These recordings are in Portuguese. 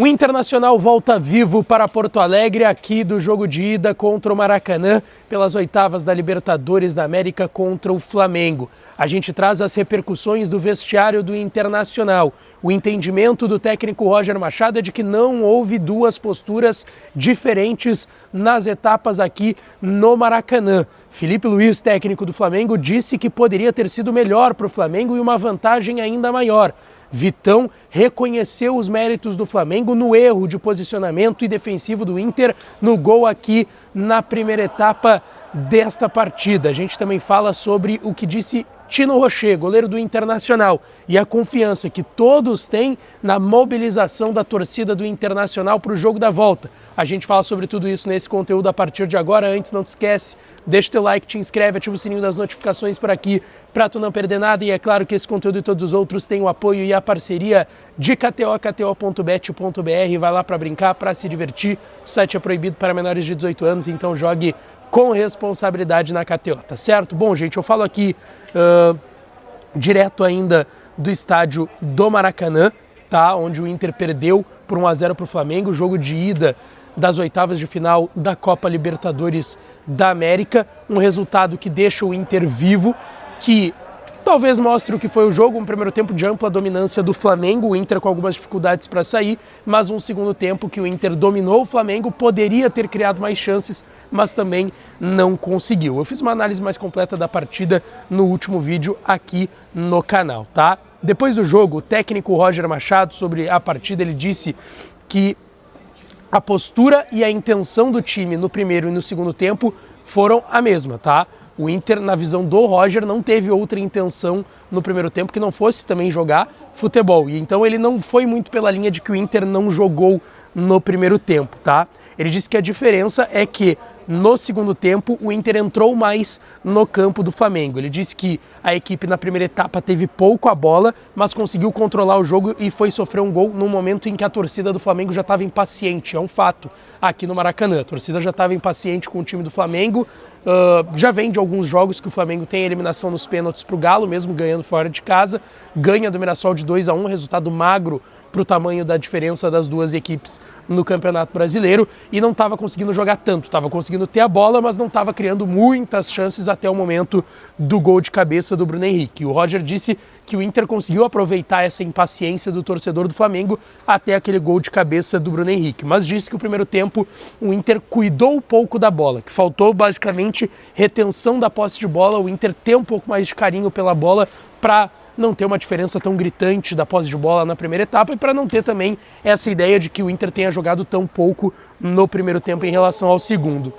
O Internacional volta vivo para Porto Alegre aqui do jogo de ida contra o Maracanã pelas oitavas da Libertadores da América contra o Flamengo. A gente traz as repercussões do vestiário do Internacional. O entendimento do técnico Roger Machado é de que não houve duas posturas diferentes nas etapas aqui no Maracanã. Felipe Luiz, técnico do Flamengo, disse que poderia ter sido melhor para o Flamengo e uma vantagem ainda maior. Vitão reconheceu os méritos do Flamengo no erro de posicionamento e defensivo do Inter no gol aqui na primeira etapa desta partida. A gente também fala sobre o que disse Tino Rocher, goleiro do Internacional, e a confiança que todos têm na mobilização da torcida do Internacional para o jogo da volta. A gente fala sobre tudo isso nesse conteúdo a partir de agora. Antes, não te esquece, deixa teu like, te inscreve, ativa o sininho das notificações por aqui para tu não perder nada. E é claro que esse conteúdo e todos os outros têm o apoio e a parceria de KTO, kto.bet.br. Vai lá para brincar, para se divertir. O site é proibido para menores de 18 anos, então jogue com responsabilidade na KTO, tá certo? Bom, gente, eu falo aqui direto ainda do estádio do Maracanã, tá? Onde o Inter perdeu por 1-0 para o Flamengo, jogo de ida das oitavas de final da Copa Libertadores da América, um resultado que deixa o Inter vivo, que talvez mostre o que foi o jogo, um primeiro tempo de ampla dominância do Flamengo, o Inter com algumas dificuldades para sair, mas um segundo tempo que o Inter dominou o Flamengo, poderia ter criado mais chances, mas também não conseguiu. Eu fiz uma análise mais completa da partida no último vídeo aqui no canal, tá? Depois do jogo, o técnico Roger Machado, sobre a partida, ele disse que a postura e a intenção do time no primeiro e no segundo tempo foram a mesma, tá? O Inter, na visão do Roger, não teve outra intenção no primeiro tempo que não fosse também jogar futebol. E então ele não foi muito pela linha de que o Inter não jogou no primeiro tempo, tá? Ele disse que a diferença é que no segundo tempo o Inter entrou mais no campo do Flamengo. Ele disse que a equipe na primeira etapa teve pouco a bola, mas conseguiu controlar o jogo e foi sofrer um gol num momento em que a torcida do Flamengo já estava impaciente. É um fato aqui no Maracanã. A torcida já estava impaciente com o time do Flamengo. Já vem de alguns jogos que o Flamengo tem a eliminação nos pênaltis para o Galo, mesmo ganhando fora de casa. Ganha do Mirassol de 2-1, resultado magro para o tamanho da diferença das duas equipes no Campeonato Brasileiro, e não estava conseguindo jogar tanto, estava conseguindo ter a bola, mas não estava criando muitas chances até o momento do gol de cabeça do Bruno Henrique. O Roger disse que o Inter conseguiu aproveitar essa impaciência do torcedor do Flamengo até aquele gol de cabeça do Bruno Henrique, mas disse que o primeiro tempo o Inter cuidou um pouco da bola, que faltou basicamente retenção da posse de bola, o Inter ter um pouco mais de carinho pela bola para não ter uma diferença tão gritante da posse de bola na primeira etapa e para não ter também essa ideia de que o Inter tenha jogado tão pouco no primeiro tempo em relação ao segundo.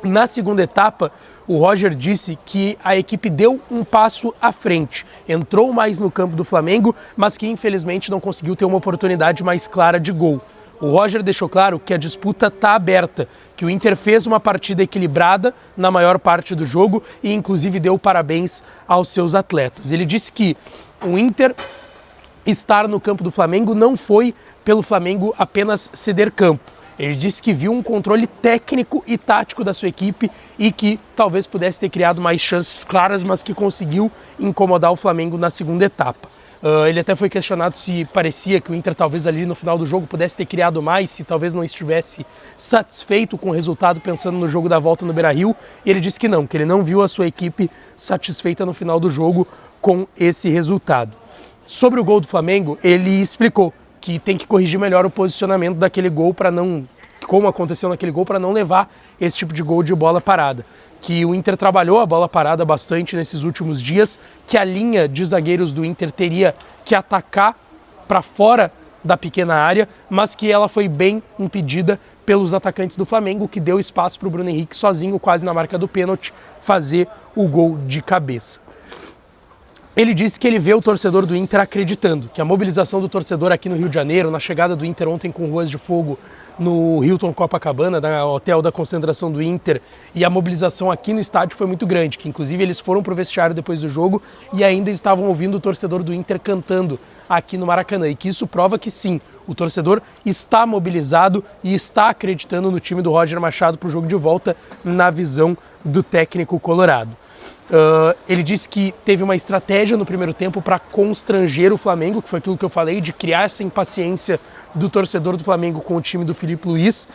Na segunda etapa, o Roger disse que a equipe deu um passo à frente, entrou mais no campo do Flamengo, mas que infelizmente não conseguiu ter uma oportunidade mais clara de gol. O Roger deixou claro que a disputa está aberta, que o Inter fez uma partida equilibrada na maior parte do jogo e inclusive deu parabéns aos seus atletas. Ele disse que o Inter estar no campo do Flamengo não foi pelo Flamengo apenas ceder campo. Ele disse que viu um controle técnico e tático da sua equipe e que talvez pudesse ter criado mais chances claras, mas que conseguiu incomodar o Flamengo na segunda etapa. Ele até foi questionado se parecia que o Inter talvez ali no final do jogo pudesse ter criado mais, se talvez não estivesse satisfeito com o resultado pensando no jogo da volta no Beira-Rio, e ele disse que não, que ele não viu a sua equipe satisfeita no final do jogo com esse resultado. Sobre o gol do Flamengo, ele explicou que tem que corrigir melhor o posicionamento daquele gol para não, como aconteceu naquele gol, para não levar esse tipo de gol de bola parada. Que o Inter trabalhou a bola parada bastante nesses últimos dias, que a linha de zagueiros do Inter teria que atacar para fora da pequena área, mas que ela foi bem impedida pelos atacantes do Flamengo, que deu espaço para o Bruno Henrique sozinho, quase na marca do pênalti, fazer o gol de cabeça. Ele disse que ele vê o torcedor do Inter acreditando, que a mobilização do torcedor aqui no Rio de Janeiro, na chegada do Inter ontem com ruas de fogo no Hilton Copacabana, no hotel da concentração do Inter, e a mobilização aqui no estádio foi muito grande, que inclusive eles foram para o vestiário depois do jogo e ainda estavam ouvindo o torcedor do Inter cantando aqui no Maracanã, e que isso prova que sim, o torcedor está mobilizado e está acreditando no time do Roger Machado para o jogo de volta na visão do técnico colorado. Ele disse que teve uma estratégia no primeiro tempo para constranger o Flamengo, que foi aquilo que eu falei, de criar essa impaciência do torcedor do Flamengo com o time do Filipe Luís.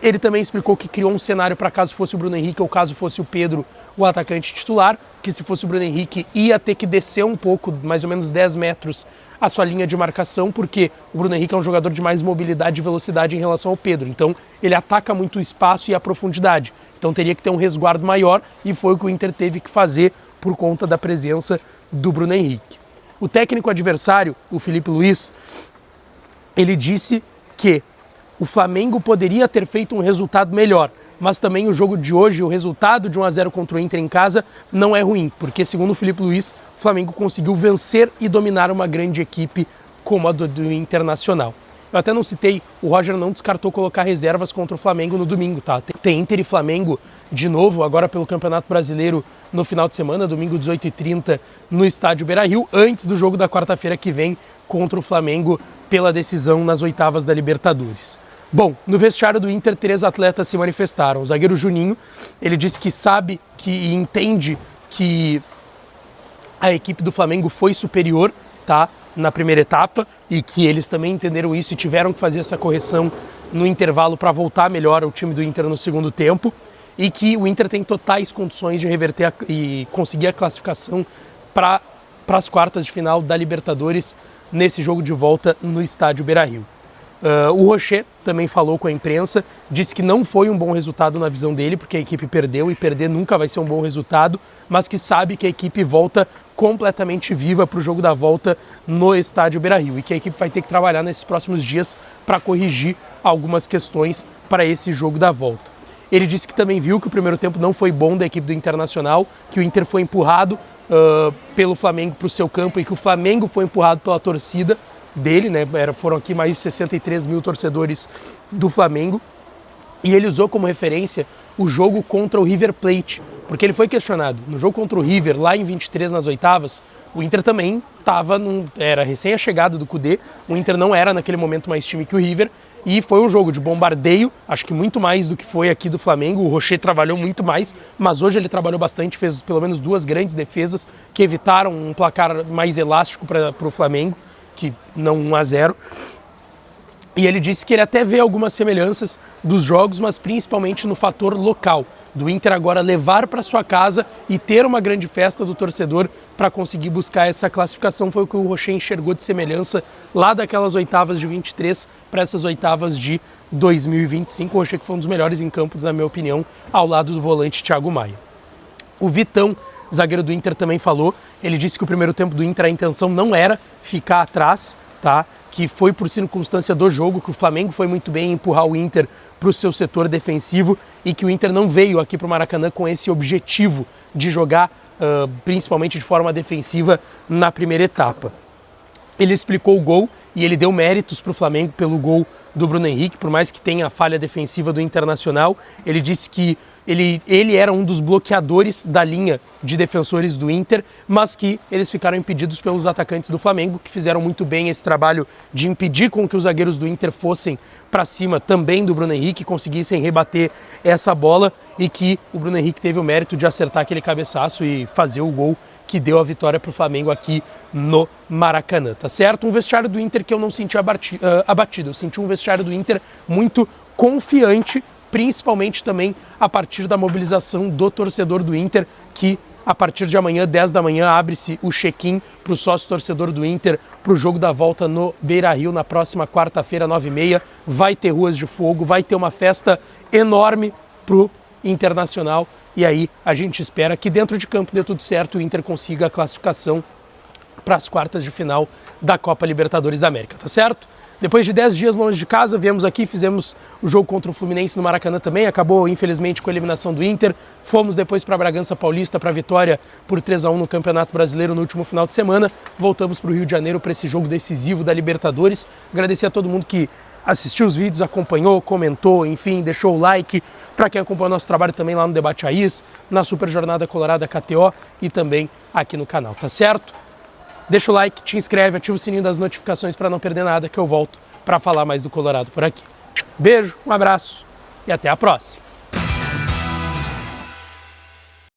Ele também explicou que criou um cenário para caso fosse o Bruno Henrique ou caso fosse o Pedro, o atacante titular, que se fosse o Bruno Henrique ia ter que descer um pouco, mais ou menos 10 metros, a sua linha de marcação, porque o Bruno Henrique é um jogador de mais mobilidade e velocidade em relação ao Pedro. Então ele ataca muito o espaço e a profundidade. Então teria que ter um resguardo maior e foi o que o Inter teve que fazer por conta da presença do Bruno Henrique. O técnico adversário, o Filipe Luís, ele disse que o Flamengo poderia ter feito um resultado melhor, mas também o jogo de hoje, o resultado de 1-0 contra o Inter em casa, não é ruim, porque segundo o Filipe Luís, o Flamengo conseguiu vencer e dominar uma grande equipe como a do Internacional. Eu até não citei, o Roger não descartou colocar reservas contra o Flamengo no domingo, tá? Tem Inter e Flamengo de novo, agora pelo Campeonato Brasileiro no final de semana, domingo 18h30, no estádio Beira-Rio, antes do jogo da quarta-feira que vem contra o Flamengo pela decisão nas oitavas da Libertadores. Bom, no vestiário do Inter, 3 atletas se manifestaram. O zagueiro Juninho, ele disse que sabe e entende que a equipe do Flamengo foi superior, tá, na primeira etapa, e que eles também entenderam isso e tiveram que fazer essa correção no intervalo para voltar melhor ao time do Inter no segundo tempo, e que o Inter tem totais condições de reverter e conseguir a classificação para as quartas de final da Libertadores nesse jogo de volta no estádio Beira-Rio. O Rocher também falou com a imprensa, disse que não foi um bom resultado na visão dele, porque a equipe perdeu e perder nunca vai ser um bom resultado, mas que sabe que a equipe volta completamente viva para o jogo da volta no estádio Beira-Rio e que a equipe vai ter que trabalhar nesses próximos dias para corrigir algumas questões para esse jogo da volta. Ele disse que também viu que o primeiro tempo não foi bom da equipe do Internacional, que o Inter foi empurrado pelo Flamengo para o seu campo e que o Flamengo foi empurrado pela torcida dele, né? Foram aqui mais de 63 mil torcedores do Flamengo, e ele usou como referência o jogo contra o River Plate, porque ele foi questionado. No jogo contra o River, lá em 23 nas oitavas, o Inter também era recém-chegado do Kudê, o Inter não era naquele momento mais time que o River, e foi um jogo de bombardeio, acho que muito mais do que foi aqui do Flamengo. O Rocher trabalhou muito mais, mas hoje ele trabalhou bastante, fez pelo menos 2 grandes defesas que evitaram um placar mais elástico para o Flamengo, que não 1-0, e ele disse que ele até vê algumas semelhanças dos jogos, mas principalmente no fator local, do Inter agora levar para sua casa e ter uma grande festa do torcedor para conseguir buscar essa classificação. Foi o que o Rocher enxergou de semelhança lá daquelas oitavas de 23 para essas oitavas de 2025. O Rocher que foi um dos melhores em campo, na minha opinião, ao lado do volante Thiago Maia. O Vitão, zagueiro do Inter, também falou. Ele disse que o primeiro tempo do Inter, a intenção não era ficar atrás, tá? Que foi por circunstância do jogo, que o Flamengo foi muito bem em empurrar o Inter para o seu setor defensivo e que o Inter não veio aqui para o Maracanã com esse objetivo de jogar principalmente de forma defensiva na primeira etapa. Ele explicou o gol e ele deu méritos para o Flamengo pelo gol do Bruno Henrique, por mais que tenha a falha defensiva do Internacional. Ele disse que ele era um dos bloqueadores da linha de defensores do Inter, mas que eles ficaram impedidos pelos atacantes do Flamengo, que fizeram muito bem esse trabalho de impedir com que os zagueiros do Inter fossem para cima também do Bruno Henrique, conseguissem rebater essa bola, e que o Bruno Henrique teve o mérito de acertar aquele cabeçaço e fazer o gol que deu a vitória para o Flamengo aqui no Maracanã, tá certo? Um vestiário do Inter que eu não senti abatido, eu senti um vestiário do Inter muito confiante, principalmente também a partir da mobilização do torcedor do Inter, que a partir de amanhã, 10 da manhã, abre-se o check-in para o sócio torcedor do Inter para o jogo da volta no Beira-Rio na próxima quarta-feira, 9h30. Vai ter ruas de fogo, vai ter uma festa enorme para o Internacional, e aí a gente espera que dentro de campo dê tudo certo e o Inter consiga a classificação para as quartas de final da Copa Libertadores da América, tá certo? Depois de 10 dias longe de casa, viemos aqui, fizemos o jogo contra o Fluminense no Maracanã também, acabou infelizmente com a eliminação do Inter, fomos depois para Bragança Paulista para a vitória por 3-1 no Campeonato Brasileiro no último final de semana, voltamos para o Rio de Janeiro para esse jogo decisivo da Libertadores. Agradecer a todo mundo que assistiu os vídeos, acompanhou, comentou, enfim, deixou o like. Para quem acompanha o nosso trabalho também lá no Debate Raiz, na Super Jornada Colorada KTO e também aqui no canal, tá certo? Deixa o like, te inscreve, ativa o sininho das notificações para não perder nada, que eu volto para falar mais do Colorado por aqui. Beijo, um abraço e até a próxima!